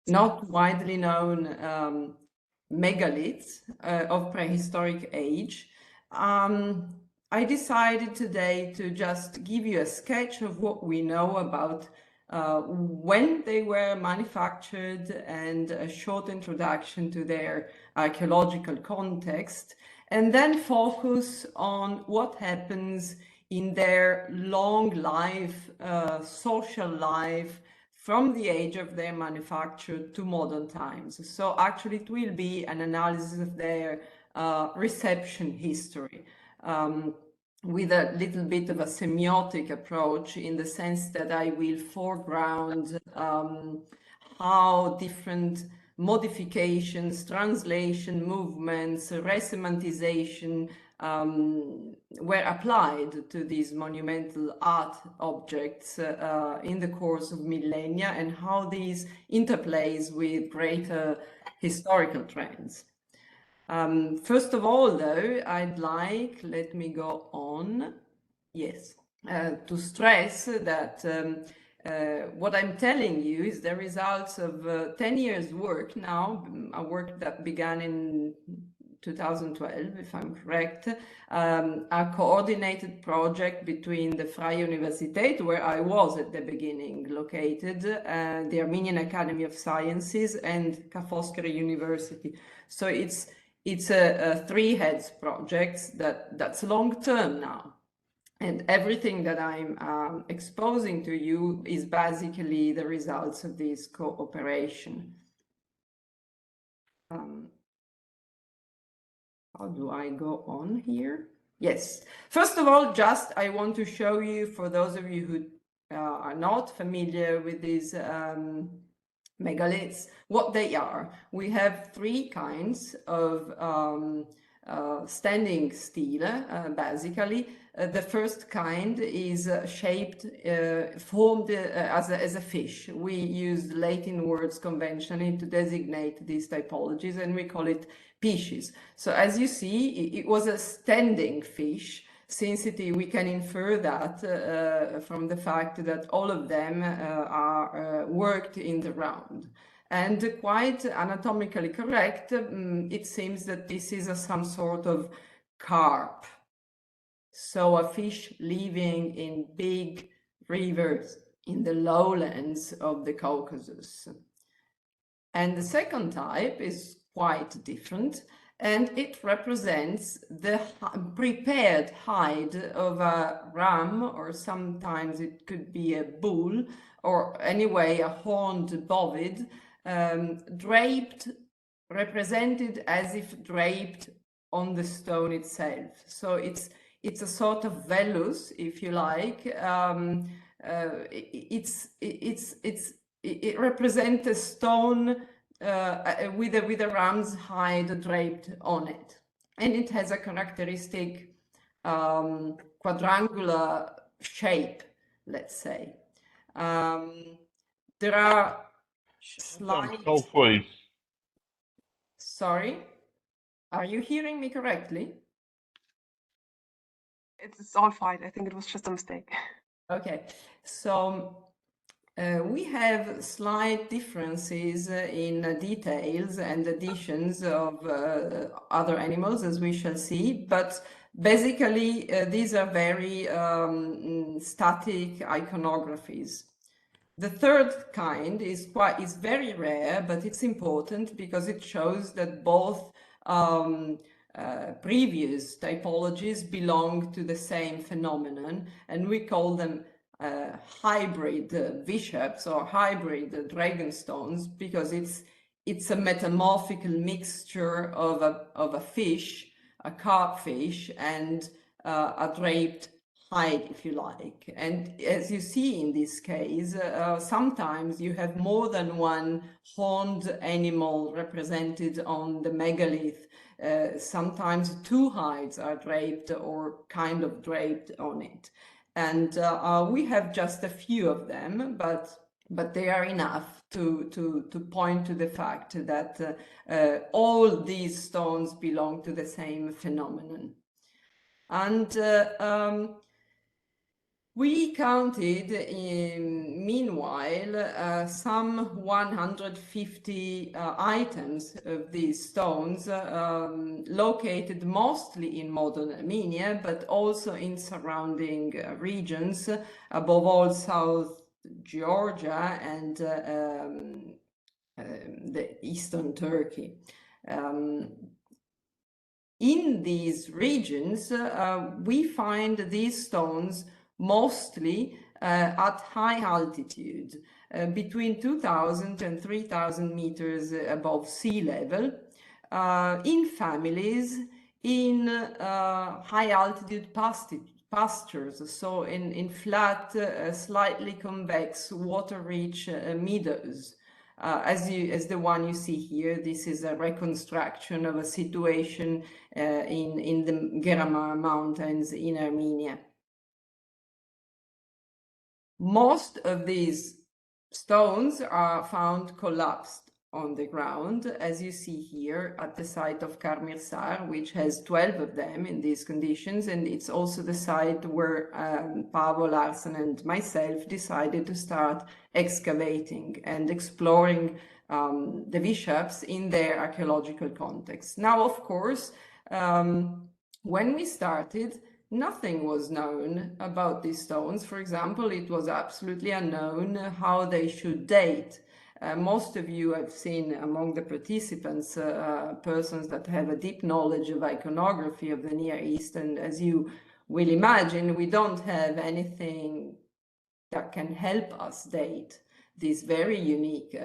not widely known megaliths of prehistoric age. I decided today to just give you a sketch of what we know about when they were manufactured and a short introduction to their archaeological context, and then focus on what happens in their long life, social life, from the age of their manufacture to modern times. So actually it will be an analysis of their reception history, with a little bit of a semiotic approach, in the sense that I will foreground how different modifications, translation, movements, resemantization were applied to these monumental art objects in the course of millennia, and how these interplays with greater historical trends. First of all, though, I'd like, let me go on, yes, to stress that what I'm telling you is the results of 10 years work now, a work that began in 2012, if I'm correct, a coordinated project between the Freie Universität, where I was at the beginning located, the Armenian Academy of Sciences, and Foscari University. So it's a three heads project that's long term now. And everything that I'm exposing to you is basically the results of this cooperation. How do I go on here? Yes. First of all, just I want to show you, for those of you who are not familiar with these megaliths, what they are. We have three kinds of standing stele, basically. The first kind is shaped, formed as a fish. We use Latin words conventionally to designate these typologies, and we call it piscis. So as you see, it was a standing fish, since we can infer that from the fact that all of them are worked in the round. And quite anatomically correct, it seems that this is some sort of carp. So a fish living in big rivers in the lowlands of the Caucasus. And the second type is quite different, and it represents the prepared hide of a ram, or sometimes it could be a bull, or anyway a horned bovid, draped, represented as if draped on the stone itself. So it's a sort of vellus, if you like. It represents a stone with a ram's hide draped on it, and it has a characteristic quadrangular shape, let's say. There are slides. Halfway. Sorry, are you hearing me correctly? It's all fine. I think it was just a mistake. Okay, so we have slight differences in details and additions of other animals, as we shall see, but basically these are very static iconographies. The third kind is very rare, but it's important because it shows that both previous typologies belong to the same phenomenon, and we call them hybrid Vishaps or hybrid dragonstones, because it's a metamorphical mixture of a fish, a carp fish, and a draped hide, if you like. And as you see in this case, sometimes you have more than one horned animal represented on the megalith. Sometimes two hides are draped or kind of draped on it. And we have just a few of them, but they are enough to point to the fact that all these stones belong to the same phenomenon. And We counted, meanwhile, some 150 items of these stones located mostly in modern Armenia, but also in surrounding regions, above all South Georgia and the eastern Turkey. In these regions, we find these stones mostly at high altitude, between 2,000 and 3,000 meters above sea level, in families, in high altitude pastures, so in flat, slightly convex, water-rich meadows. As the one you see here, this is a reconstruction of a situation in the Gerama Mountains in Armenia. Most of these stones are found collapsed on the ground, as you see here at the site of Karmirsar, which has 12 of them in these conditions, and it's also the site where Paavo Larsen and myself decided to start excavating and exploring the Vishaps in their archaeological context. Now, of course, when we started, nothing was known about these stones. For example, it was absolutely unknown how they should date. Most of you have seen among the participants persons that have a deep knowledge of iconography of the Near East, and as you will imagine, we don't have anything that can help us date these very unique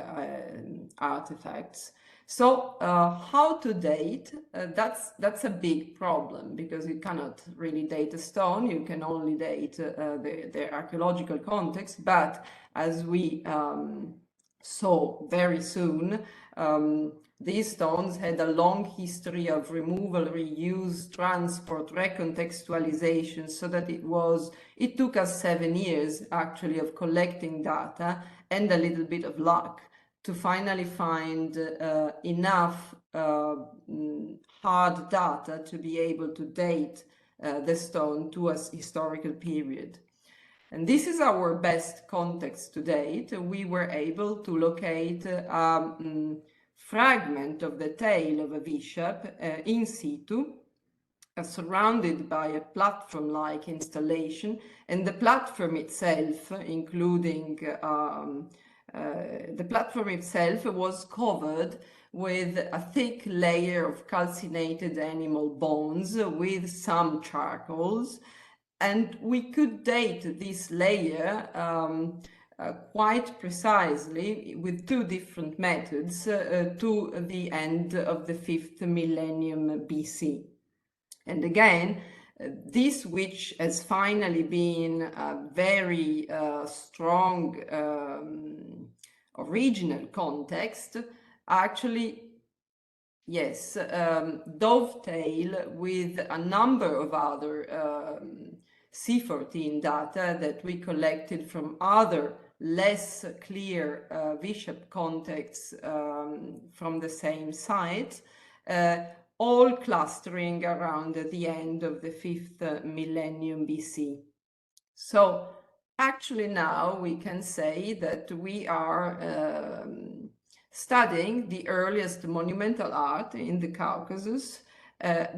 artifacts. So how to date, that's a big problem, because you cannot really date a stone, you can only date their archaeological context, but as we saw very soon, these stones had a long history of removal, reuse, transport, recontextualization, so that it took us 7 years actually of collecting data and a little bit of luck to finally find enough hard data to be able to date the stone to a historical period. And this is our best context to date. We were able to locate a fragment of the tail of a Vishap in situ, surrounded by a platform-like installation, and the platform itself, including the platform itself, was covered with a thick layer of calcinated animal bones with some charcoals, and we could date this layer quite precisely with 2 different methods to the end of the 5th millennium BC. And again, this, which has finally been a very strong original context, actually, yes, dovetail with a number of other C14 data that we collected from other less clear Vishap contexts from the same site, all clustering around the end of the 5th millennium BC. So actually now we can say that we are studying the earliest monumental art in the Caucasus,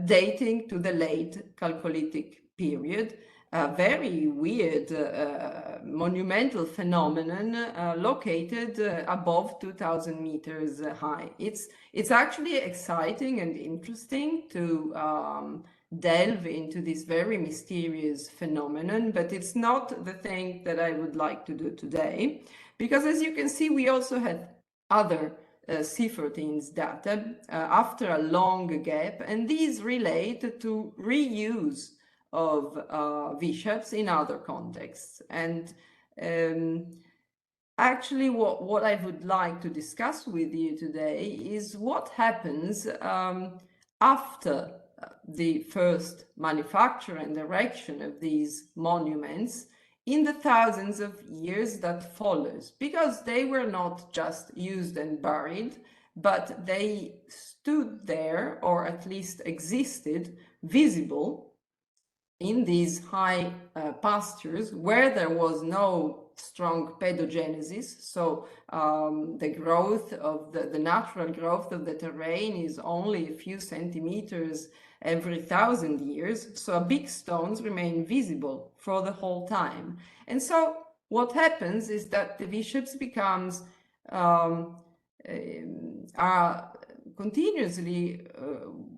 dating to the late Chalcolithic period, a very weird monumental phenomenon located above 2,000 meters high. It's actually exciting and interesting to delve into this very mysterious phenomenon, but it's not the thing that I would like to do today, because as you can see, we also had other C14's data after a long gap, and these relate to reuse of Vishaps in other contexts. And actually what I would like to discuss with you today is what happens after the first manufacture and erection of these monuments in the thousands of years that follows, because they were not just used and buried, but they stood there, or at least existed, visible in these high pastures where there was no strong pedogenesis, so the growth of the natural growth of the terrain is only a few centimeters every 1,000 years, so big stones remain visible for the whole time. And so what happens is that the Vishaps becomes are continuously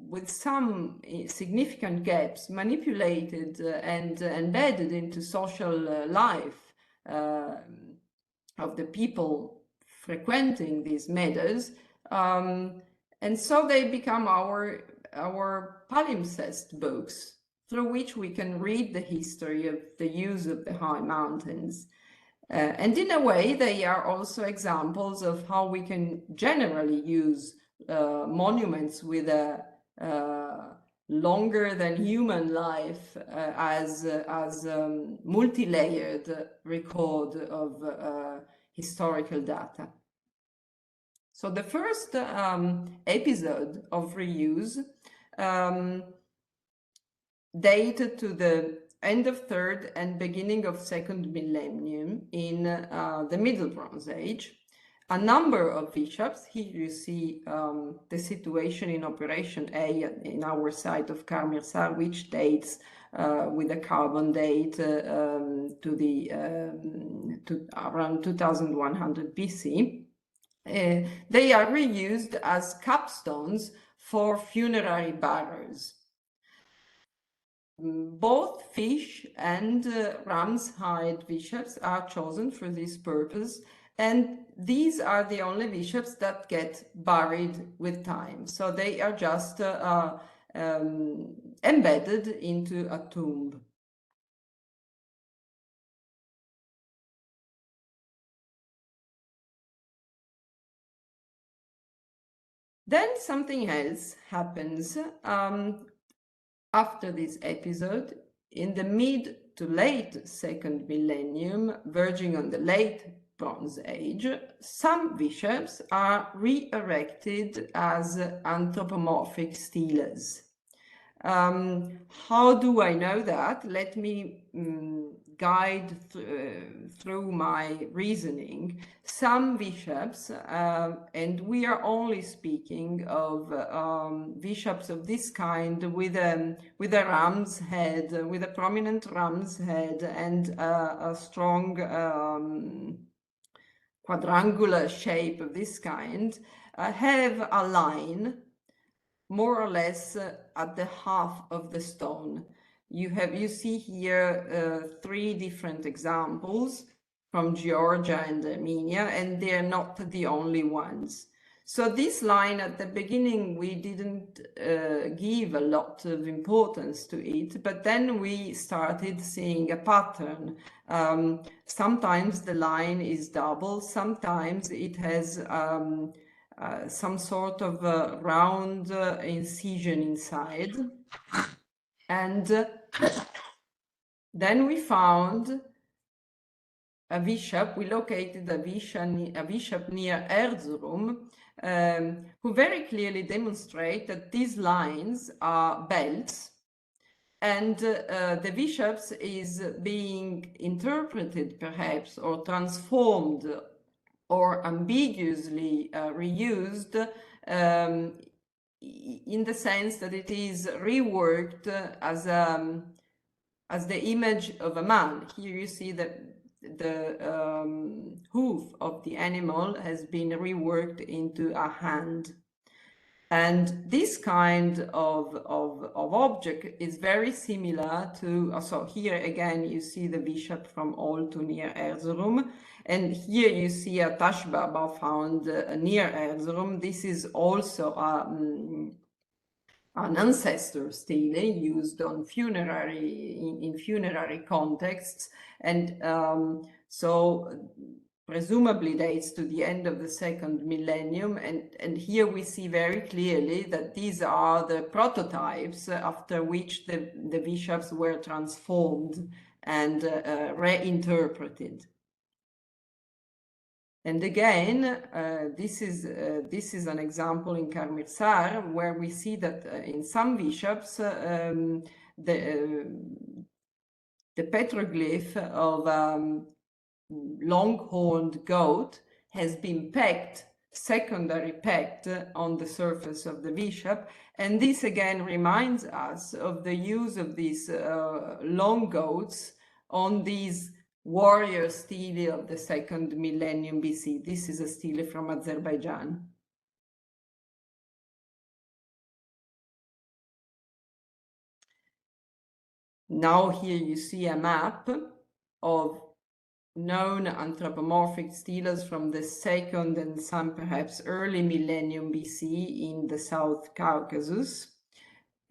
with some significant gaps manipulated and embedded into social life of the people frequenting these meadows, and so they become our palimpsest books through which we can read the history of the use of the high mountains. And in a way, they are also examples of how we can generally use monuments with a longer than human life as multi-layered record of historical data. So the first episode of reuse dated to the end of third and beginning of second millennium in the Middle Bronze Age. A number of Vishaps, here you see the situation in Operation A in our site of Karmirsar, which dates with a carbon date to around 2100 BC. They are reused as capstones for funerary barrows. Both fish and ram's hide Vishaps are chosen for this purpose, and these are the only Vishaps that get buried with time. So they are just embedded into a tomb. Then something else happens after this episode. In the mid to late second millennium, verging on the late Bronze Age, some Vishaps are re-erected as anthropomorphic steles. How do I know that? Let me guide through my reasoning. Some Vishaps, and we are only speaking of Vishaps of this kind with a ram's head, with a prominent ram's head and a strong quadrangular shape of this kind, have a line more or less at the half of the stone. You see here 3 different examples from Georgia and Armenia, and they're not the only ones. So this line at the beginning, we didn't give a lot of importance to it, but then we started seeing a pattern. Sometimes the line is double, sometimes it has some sort of round incision inside. And then we found a Vishap, we located a Vishap near Erzurum, who very clearly demonstrate that these lines are belts, and the Vishaps is being interpreted perhaps or transformed or ambiguously reused in the sense that it is reworked as the image of a man. Here you see that the hoof of the animal has been reworked into a hand. And this kind of object is very similar to, so here again you see the Vishap from Oltu near Erzurum, and here you see a Tashbaba found near Erzurum. This is also an ancestor stele used on in funerary contexts, and so presumably dates to the end of the second millennium, and here we see very clearly that these are the prototypes after which the Vishaps were transformed and reinterpreted. And again, this is an example in Karmirsar where we see that in some Vishaps the petroglyph of long-horned goat has been pegged, secondary pegged on the surface of the Vishap. And this again reminds us of the use of these long goats on these warrior stele of the 2nd millennium BC. This is a stele from Azerbaijan. Now here you see a map of known anthropomorphic steles from the 2nd and some perhaps early millennium BC in the South Caucasus.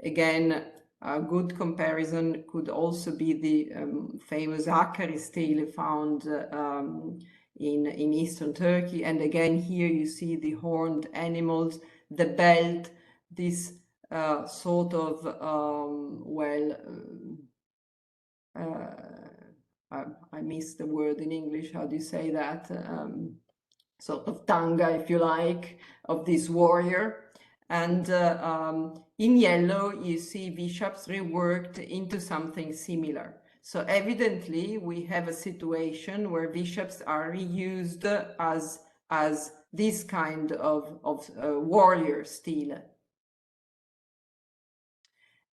Again, a good comparison could also be the famous Foscari stele found in eastern Turkey. And again, here you see the horned animals, the belt, this sort of, I missed the word in English, how do you say that? Sort of tanga, if you like, of this warrior. And in yellow, you see Vishaps reworked into something similar. So evidently, we have a situation where Vishaps are reused as this kind of warrior stele.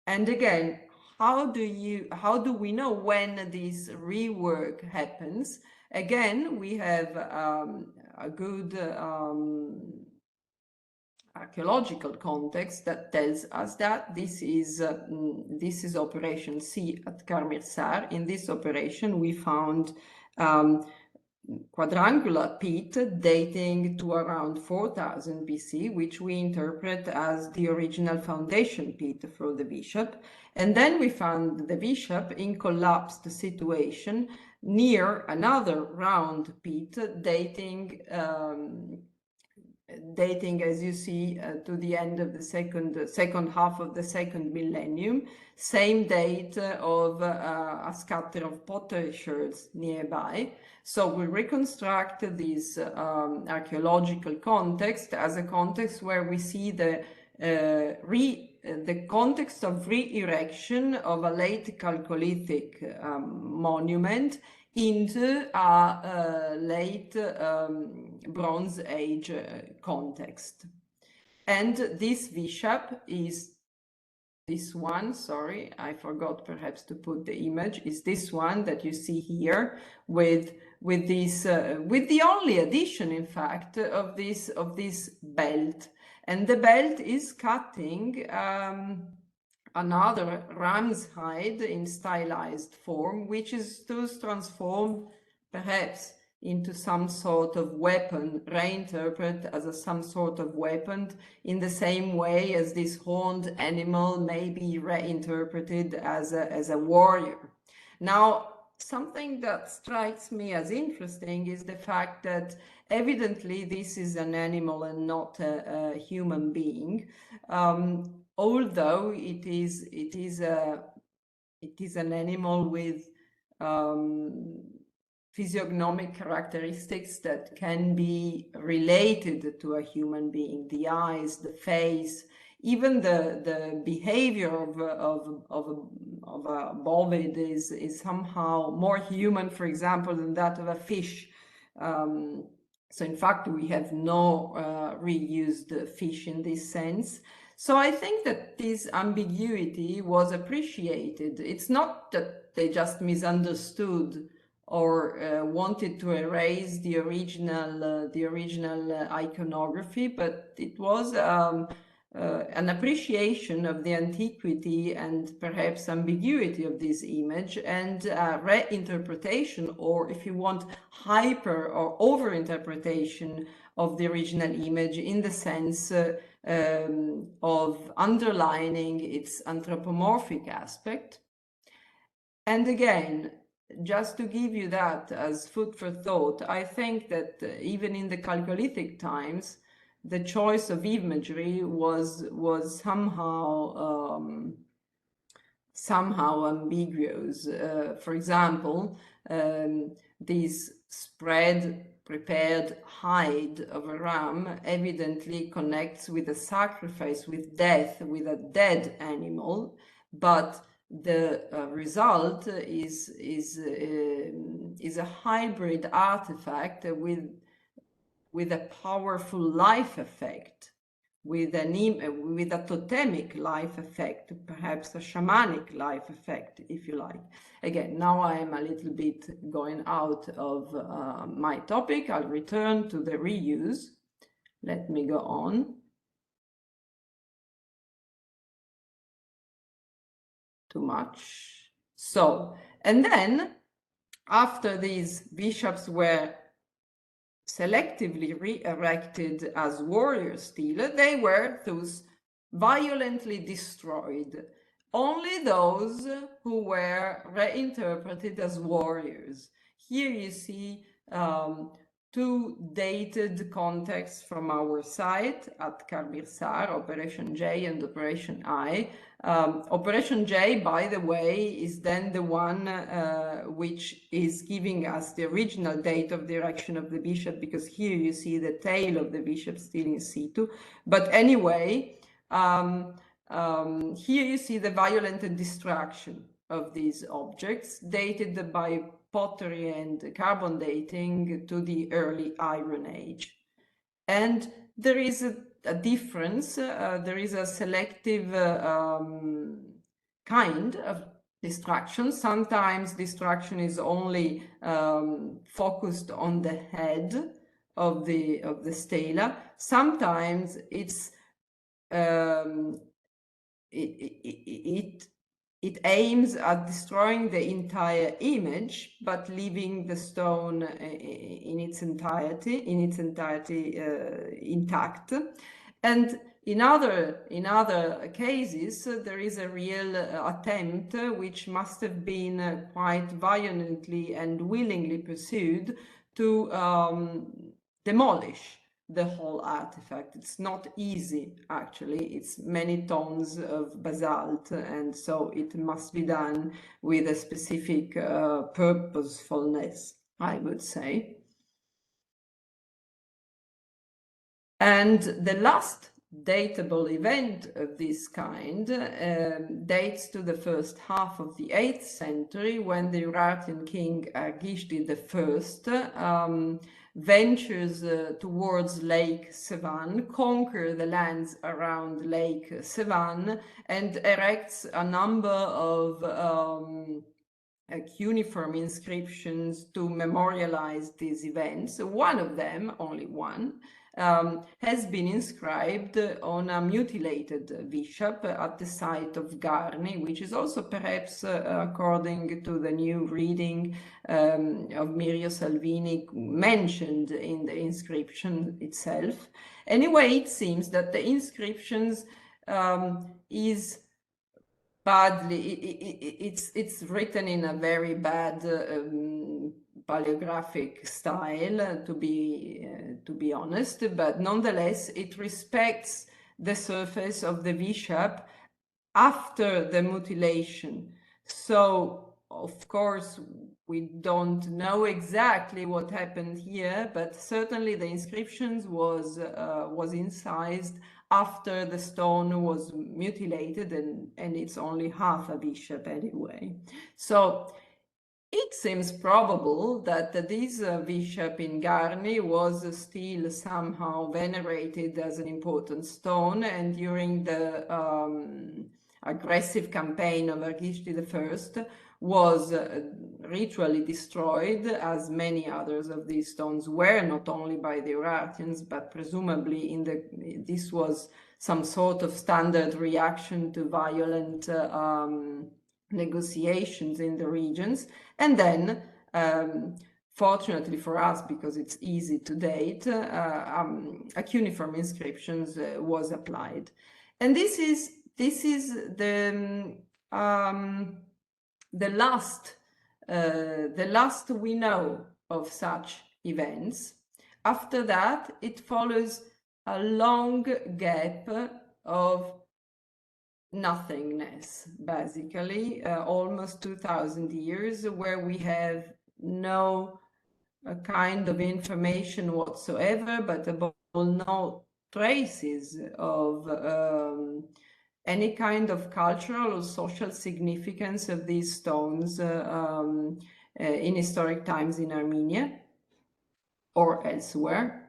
And again, how do we know when this rework happens? Again, we have a good archaeological context that tells us that this is Operation C at Karmirsar. In this operation, we found quadrangular peat dating to around 4000 BC, which we interpret as the original foundation peat for the Vishap. And then we found the Vishap in collapsed situation near another round peat dating, as you see, to the end of the second half of the 2nd millennium, same date of a scatter of pottery sherds nearby. So we reconstruct this archaeological context as a context where we see the context of re-erection of a late Chalcolithic monument into a late Bronze Age context. And this Vishap is this one, sorry, I forgot perhaps to put the image, is this one that you see here with the only addition, in fact, of this belt. And the belt is cutting another ram's hide in stylized form, which is thus transformed perhaps into some sort of weapon, reinterpreted as some sort of weapon, in the same way as this horned animal may be reinterpreted as a warrior. Now, something that strikes me as interesting is the fact that evidently this is an animal and not a human being, although it is an animal with physiognomic characteristics that can be related to a human being: the eyes, the face, even the behavior of a bovid is somehow more human, for example, than that of a fish. So in fact, we have no reused fish in this sense. So I think that this ambiguity was appreciated. It's not that they just misunderstood or wanted to erase the original iconography, but it was an appreciation of the antiquity and perhaps ambiguity of this image, and reinterpretation, or if you want, hyper or overinterpretation of the original image, in the sense of underlining its anthropomorphic aspect. And again, just to give you that as food for thought, I think that even in the Chalcolithic times, the choice of imagery was somehow ambiguous. For example, this prepared hide of a ram evidently connects with a sacrifice, with death, with a dead animal, but the result is a hybrid artifact with a powerful life effect, with a totemic life effect, perhaps a shamanic life effect, if you like. Again, now I am a little bit going out of my topic. I'll return to the reuse. Let me go on. Too much. So, and then after these bishops were selectively re-erected as warrior stele, they were thus violently destroyed. Only those who were reinterpreted as warriors. Here you see two dated contexts from our site at Karbirsar, Operation J and Operation I. Operation J, by the way, is then the one which is giving us the original date of the erection of the bishop, because here you see the tail of the bishop still in situ. But anyway, here you see the violent destruction of these objects, dated by pottery and carbon dating to the early Iron Age. And there is a difference, there is a selective kind of destruction. Sometimes destruction is only focused on the head of the stela. Sometimes it's it aims at destroying the entire image, but leaving the stone in its entirety intact. And in other cases, there is a real attempt, which must have been quite violently and willingly pursued, to demolish the whole artifact. It's not easy, actually. It's many tons of basalt, and so it must be done with a specific purposefulness, I would say. And the last datable event of this kind dates to the first half of the 8th century, when the Urartian king Argishti I ventures towards Lake Sevan, conquers the lands around Lake Sevan, and erects a number of cuneiform inscriptions to memorialize these events. One of them, only one, has been inscribed on a mutilated Vishap at the site of Garni, which is also perhaps, according to the new reading of Mirio Salvini, mentioned in the inscription itself. Anyway, it seems that the inscriptions is badly, it's written in a very bad paleographic style, to be honest, but nonetheless it respects the surface of the Vishap after the mutilation. So of course we don't know exactly what happened here, but certainly the inscriptions was incised after the stone was mutilated, and it's only half a bishop anyway. So it seems probable that this bishop in Garni was still somehow venerated as an important stone, and during the aggressive campaign of Argishti I was ritually destroyed, as many others of these stones were, not only by the Urartians, but presumably this was some sort of standard reaction to violent negotiations in the regions. And then, fortunately for us, because it's easy to date, a cuneiform inscriptions was applied. And this is the last we know of such events. After that, it follows a long gap of nothingness, basically, almost 2000 years, where we have no kind of information whatsoever, but above all, no traces of any kind of cultural or social significance of these stones in historic times in Armenia or elsewhere.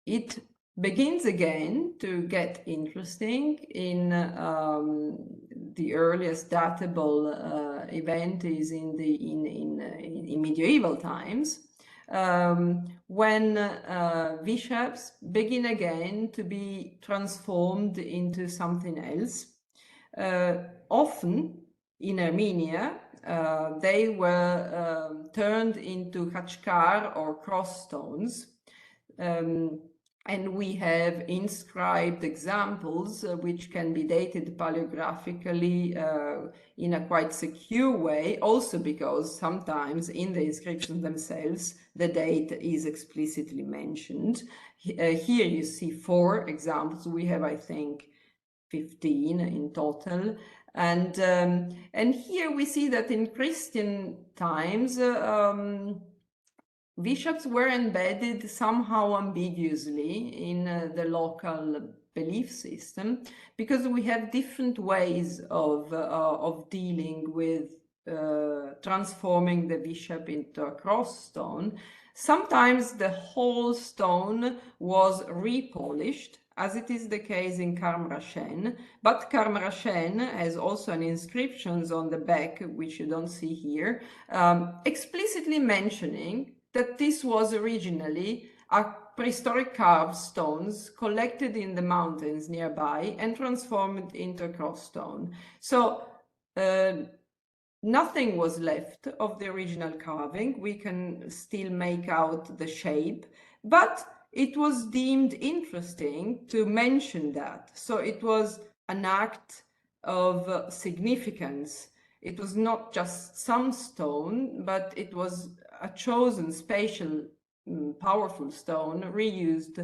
It begins again to get interesting in the earliest datable event is in medieval times, when Vishaps begin again to be transformed into something else. Often in Armenia, they were turned into khachkar or cross stones. And we have inscribed examples which can be dated paleographically in a quite secure way, also because sometimes in the inscriptions themselves the date is explicitly mentioned. Here you see 4 examples. We have, I think, 15 in total. And here we see that in Christian times, Vishaps were embedded somehow ambiguously in the local belief system, because we have different ways of dealing with transforming the bishop into a cross stone. Sometimes the whole stone was repolished, as it is the case in Karmrashen, but Karmrashen has also an inscriptions on the back, which you don't see here, explicitly mentioning that this was originally a prehistoric carved stones collected in the mountains nearby and transformed into a cross stone. So nothing was left of the original carving. We can still make out the shape, but it was deemed interesting to mention that. So it was an act of significance. It was not just some stone, but it was a chosen, spatial, powerful stone, reused,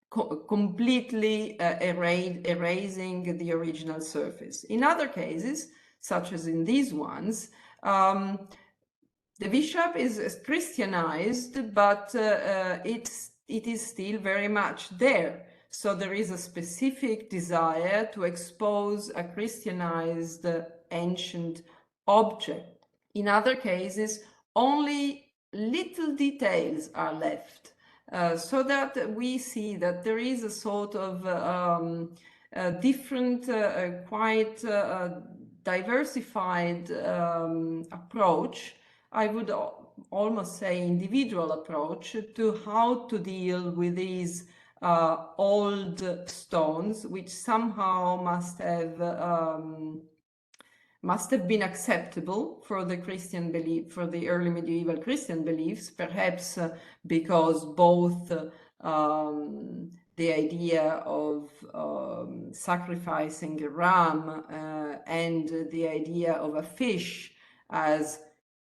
completely erasing the original surface. In other cases, such as in these ones, the bishop is Christianized, but it is still very much there. So there is a specific desire to expose a Christianized ancient object. In other cases, only little details are left, so that we see that there is a sort of different, quite diversified approach. I would almost say individual approach to how to deal with these old stones, which somehow must have been acceptable for the Christian belief, for the early medieval Christian beliefs, perhaps because both the idea of sacrificing a ram and the idea of a fish as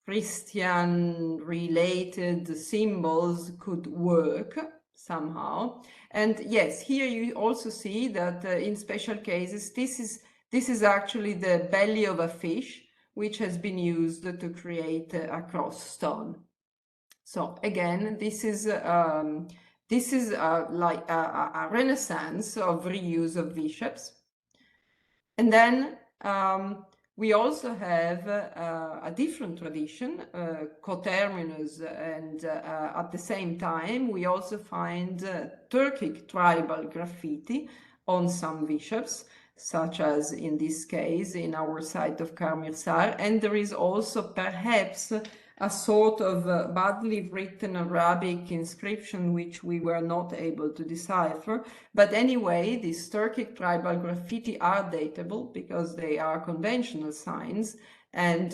Christian-related symbols could work somehow. And yes, here you also see that in special cases, this is actually the belly of a fish, which has been used to create a cross stone. So again, this is like a renaissance of reuse of Vishaps. And then we also have a different tradition, coterminous, and at the same time we also find Turkic tribal graffiti on some Vishaps, such as in this case in our site of Karmirsar, and there is also perhaps a sort of badly written Arabic inscription which we were not able to decipher. But anyway, these Turkic tribal graffiti are datable because they are conventional signs, and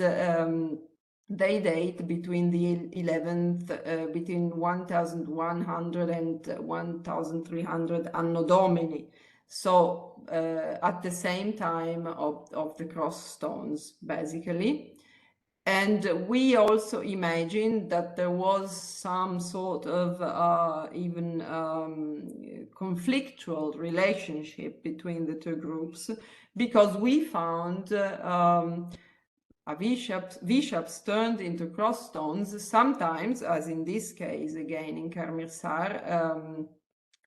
they date between the 11th, between 1100 and 1300 Anno Domini. So at the same time of the cross stones, basically. And we also imagine that there was some sort of even conflictual relationship between the two groups, because we found Vishaps turned into cross stones, sometimes, as in this case again in Karmirsar,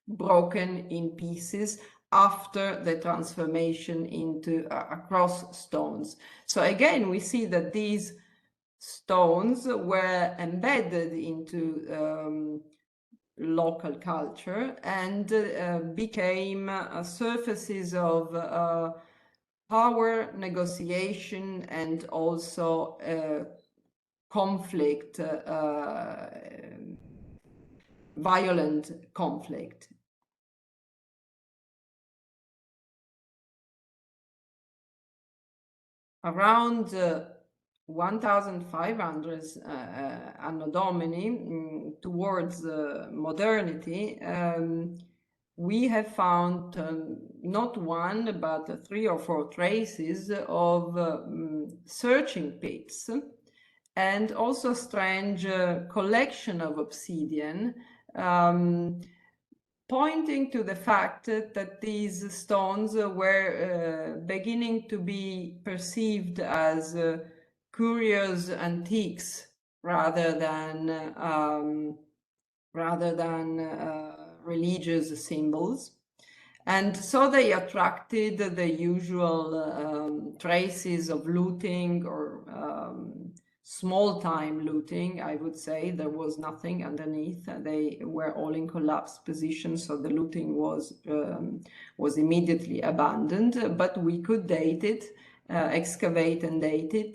broken in pieces after the transformation into across stones. So again, we see that these stones were embedded into local culture and became surfaces of power, negotiation, and also conflict, violent conflict. Around 1500 Anno Domini, towards modernity, we have found not one, but 3 or 4 traces of searching pits, and also a strange collection of obsidian, pointing to the fact that these stones were beginning to be perceived as curious antiques rather than religious symbols. And so they attracted the usual traces of looting or small-time looting, I would say. There was nothing underneath. They were all in collapsed positions, so the looting was immediately abandoned. But we could date it, excavate and date it,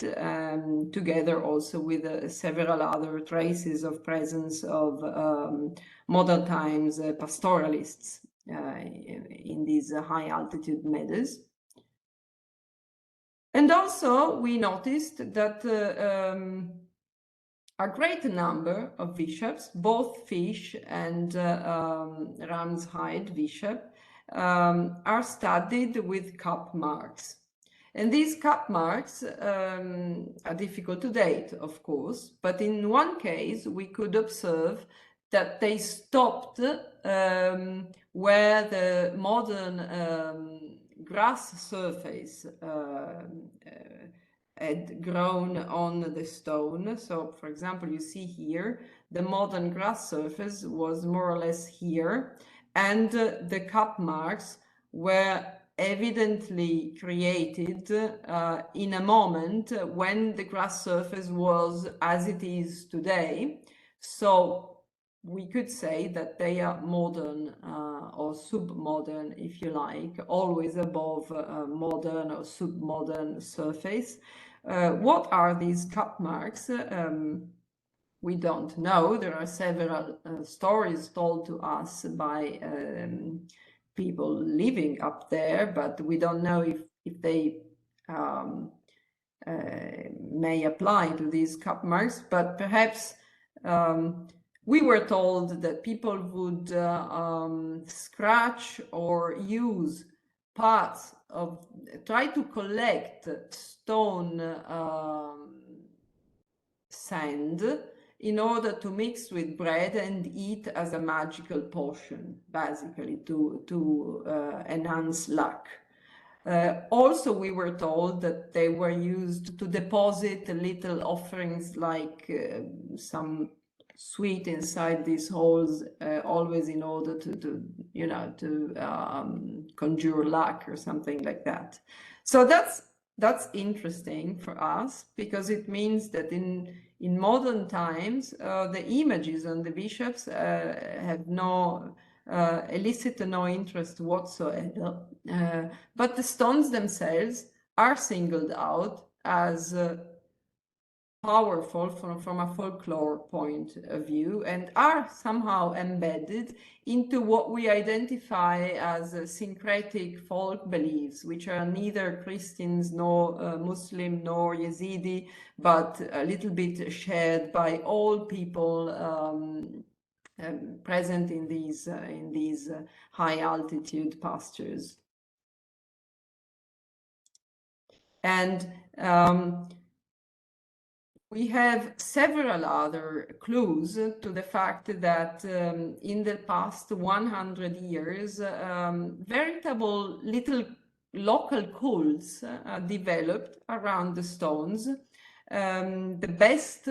together also with several other traces of presence of modern times pastoralists in these high-altitude meadows. And also we noticed that a great number of Vishaps, both fish and ram's hide Vishap, are studied with cup marks. And these cup marks are difficult to date, of course, but in one case we could observe that they stopped where the modern grass surface had grown on the stone. So, for example, you see here, the modern grass surface was more or less here, and the cup marks were evidently created in a moment when the grass surface was as it is today. So we could say that they are modern or sub-modern, if you like, always above modern or sub-modern surface. What are these cup marks? We don't know. There are several stories told to us by people living up there, but we don't know if they may apply to these cup marks. But perhaps we were told that people would scratch or use parts of, try to collect stone sand in order to mix with bread and eat as a magical potion, basically to enhance luck. Also, we were told that they were used to deposit little offerings like some sweet inside these holes, always in order to conjure luck or something like that. So that's interesting for us, because it means that in modern times the images on the Vishaps have elicit no interest whatsoever, but the stones themselves are singled out as powerful from a folklore point of view, and are somehow embedded into what we identify as syncretic folk beliefs, which are neither Christians nor Muslim nor Yazidi, but a little bit shared by all people present in these high altitude pastures. And we have several other clues to the fact that in the past 100 years, veritable little local cults developed around the stones. The best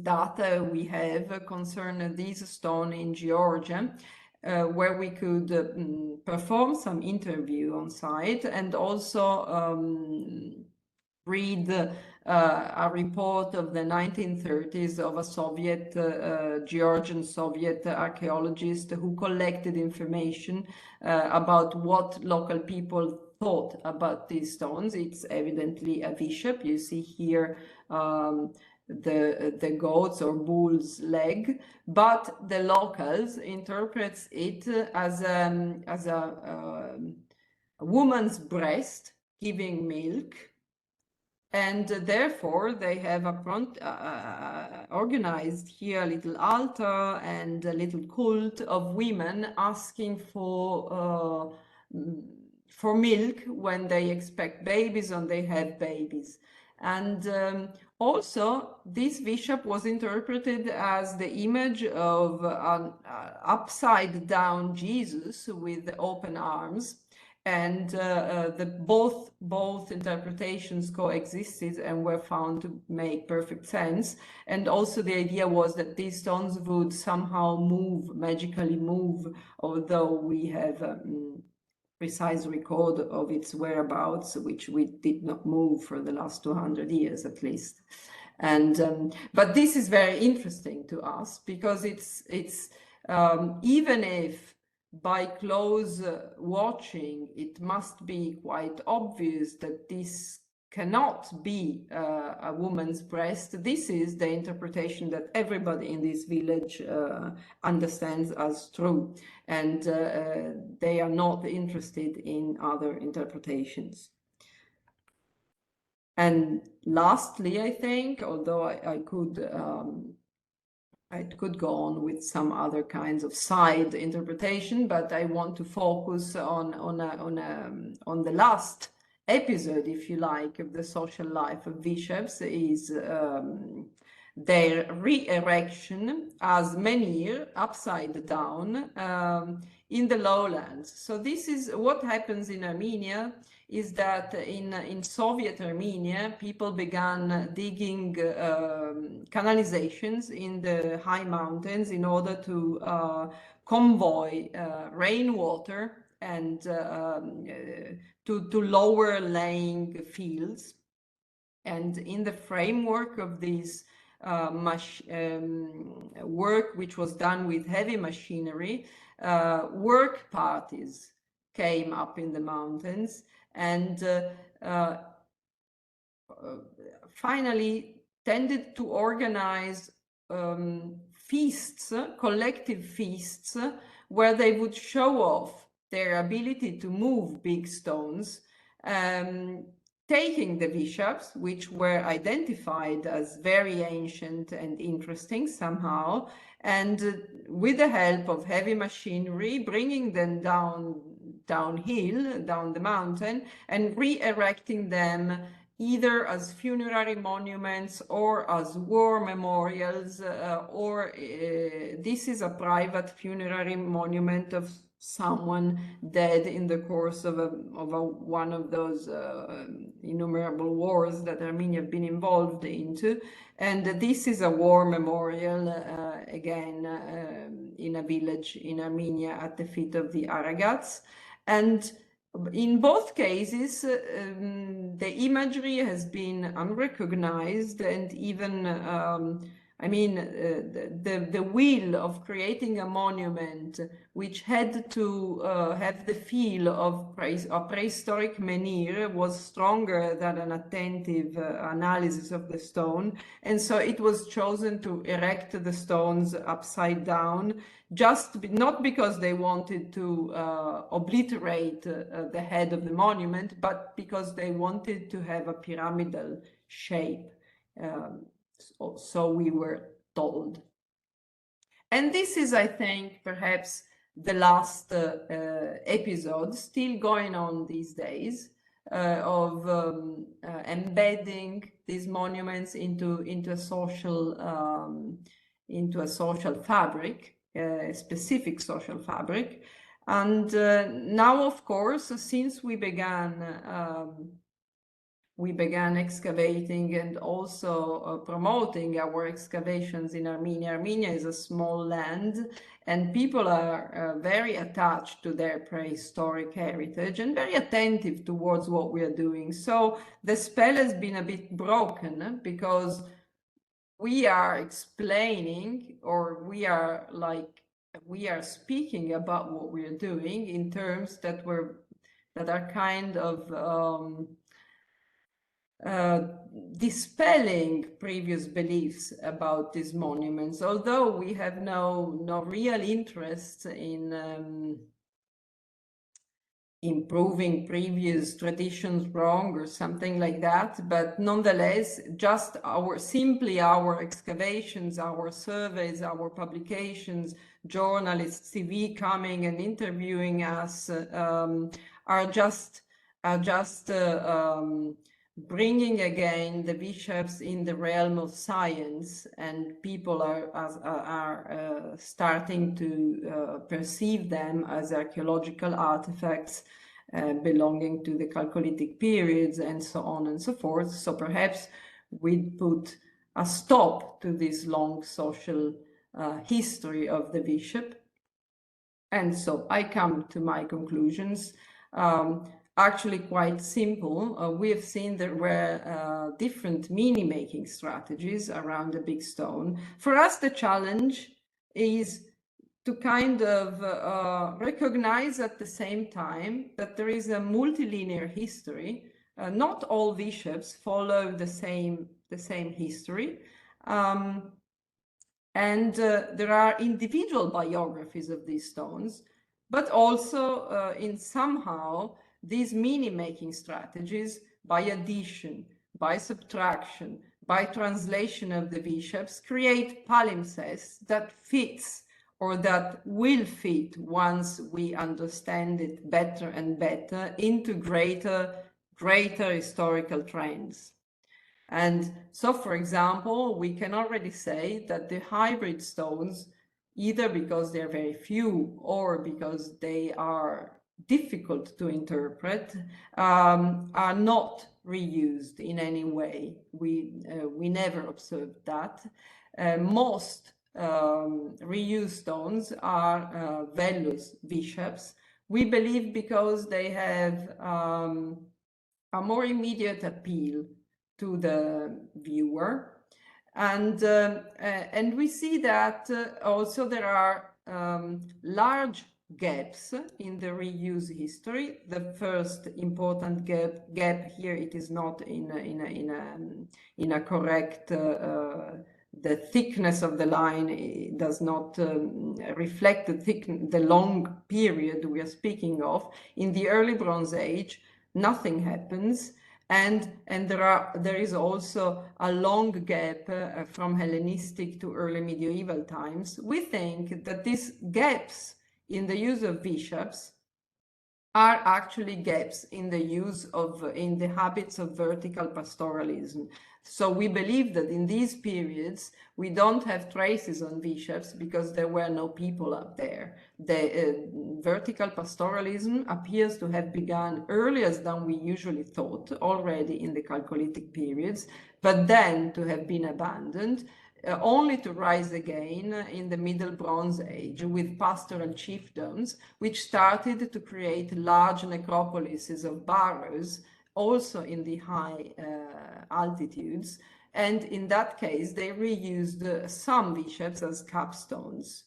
data we have concern this stone in Georgia, where we could perform some interview on site and also read a report of the 1930s of a Soviet, Georgian Soviet archaeologist who collected information about what local people thought about these stones. It's evidently a Vishap. You see here the goat's or bull's leg, but the locals interprets it as a woman's breast giving milk. And therefore, they have organized here a little altar and a little cult of women asking for milk when they expect babies and they have babies. And also, this Vishap was interpreted as the image of an upside-down Jesus with open arms. And both interpretations coexisted and were found to make perfect sense. And also the idea was that these stones would somehow magically move, although we have precise record of its whereabouts, which we did not move for the last 200 years at least. And but this is very interesting to us because it's even if by close watching, it must be quite obvious that this cannot be a woman's breast. This is the interpretation that everybody in this village understands as true, and they are not interested in other interpretations. And lastly, I think, although I could go on with some other kinds of side interpretation, but I want to focus on the last episode, if you like, of the social life of Vishaps, is their re-erection as menhir, upside down, in the lowlands. So this is what happens in Armenia, is that in Soviet Armenia, people began digging canalizations in the high mountains in order to convoy rainwater and to lower laying fields. And in the framework of this work, which was done with heavy machinery, work parties came up in the mountains and finally tended to organize feasts, collective feasts, where they would show off their ability to move big stones, taking the Vishaps, which were identified as very ancient and interesting somehow, and with the help of heavy machinery, bringing them downhill, down the mountain, and re-erecting them either as funerary monuments or as war memorials, or this is a private funerary monument of someone dead in the course of one of those innumerable wars that Armenia have been involved into. And this is a war memorial, again, in a village in Armenia at the feet of the Aragats. And in both cases, the imagery has been unrecognized, and even, I mean, the will of creating a monument which had to have the feel of a prehistoric menhir was stronger than an attentive analysis of the stone. And so it was chosen to erect the stones upside down, not because they wanted to obliterate the head of the monument, but because they wanted to have a pyramidal shape. So we were told. And this is, I think, perhaps the last episode still going on these days of embedding these monuments into a social fabric, a specific social fabric. And now, of course, since we began we began excavating and also promoting our excavations in Armenia. Armenia is a small land, and people are very attached to their prehistoric heritage and very attentive towards what we are doing. So the spell has been a bit broken because we are explaining, or we are speaking about what we are doing in terms that are kind of dispelling previous beliefs about these monuments, although we have no real interest in improving previous traditions wrong or something like that. But nonetheless, just simply our excavations, our surveys, our publications, journalists, TV coming and interviewing us are just bringing again the Vishaps in the realm of science, and people are starting to perceive them as archaeological artifacts belonging to the Chalcolithic periods, and so on and so forth. So perhaps we'd put a stop to this long social history of the Bishop. And so I come to my conclusions. Actually quite simple. We have seen there were different meaning-making strategies around the big stone. For us, the challenge is to kind of recognize at the same time that there is a multilinear history. Not all bishops follow the same history. And there are individual biographies of these stones, but also in somehow these meaning-making strategies, by addition, by subtraction, by translation of the bishops, create palimpsest that fits, or that will fit once we understand it better and better, into greater historical trends. And so, for example, we can already say that the hybrid stones, either because they're very few or because they are difficult to interpret, are not reused in any way. We never observed that. Most reused stones are vellus Vishaps. We believe because they have a more immediate appeal to the viewer, and we see that also there are large gaps in the reuse history. The first important gap here, it is not in a correct. The thickness of the line does not reflect the long period we are speaking of. In the early Bronze Age, nothing happens. And there is also a long gap from Hellenistic to early medieval times. We think that these gaps in the use of bishops are actually gaps in the habits of vertical pastoralism. So we believe that in these periods we don't have traces on bishops because there were no people up there. The vertical pastoralism appears to have begun earlier than we usually thought, already in the Chalcolithic periods, but then to have been abandoned, only to rise again in the Middle Bronze Age with pastoral chiefdoms, which started to create large necropolises of barrows, also in the high altitudes. And in that case, they reused some bishops as capstones.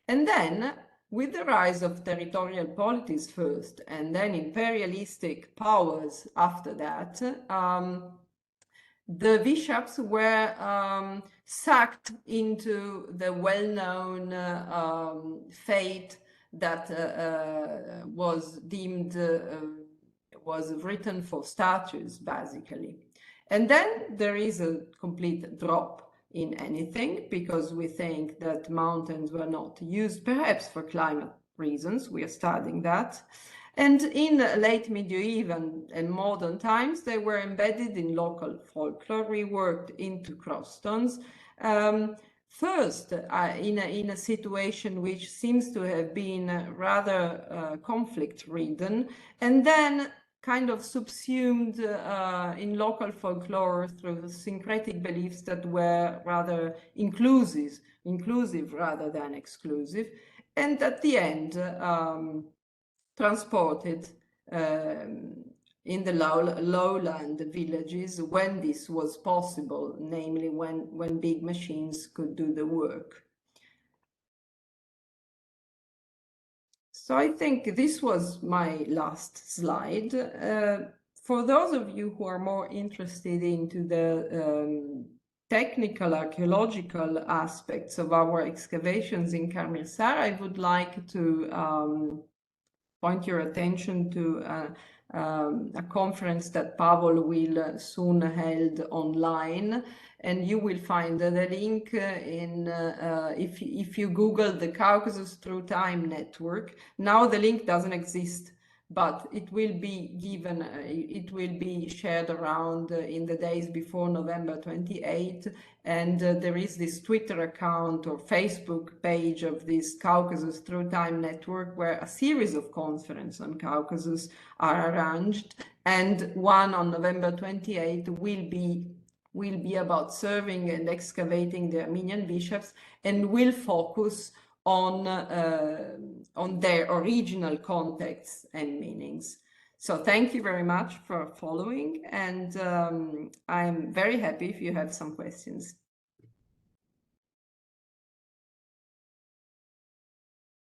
And then, with the rise of territorial polities first, and then imperialistic powers after that, the bishops were sucked into the well-known fate that was deemed, was written for statues, basically. And then there is a complete drop in anything, because we think that mountains were not used, perhaps for climate reasons. We are studying that. And in late medieval and modern times, they were embedded in local folklore, reworked into crossstones. First, in a situation which seems to have been rather conflict-ridden, and then kind of subsumed in local folklore through syncretic beliefs that were rather inclusive rather than exclusive, and at the end transported in the lowland villages when this was possible, namely when big machines could do the work. So I think this was my last slide. For those of you who are more interested into the technical archaeological aspects of our excavations in Karmirsar, I would like to point your attention to a conference that Pavel will soon held online, and you will find the link in if you Google the Caucasus Through Time Network. Now the link doesn't exist, but it will be given, it will be shared around in the days before November 28, and there is this Twitter account or Facebook page of this Caucasus Through Time Network where a series of conferences on Caucasus are arranged, and one on November 28 will be about serving and excavating the Armenian Vishaps, and will focus on their original contexts and meanings. So thank you very much for following, and I'm very happy if you have some questions.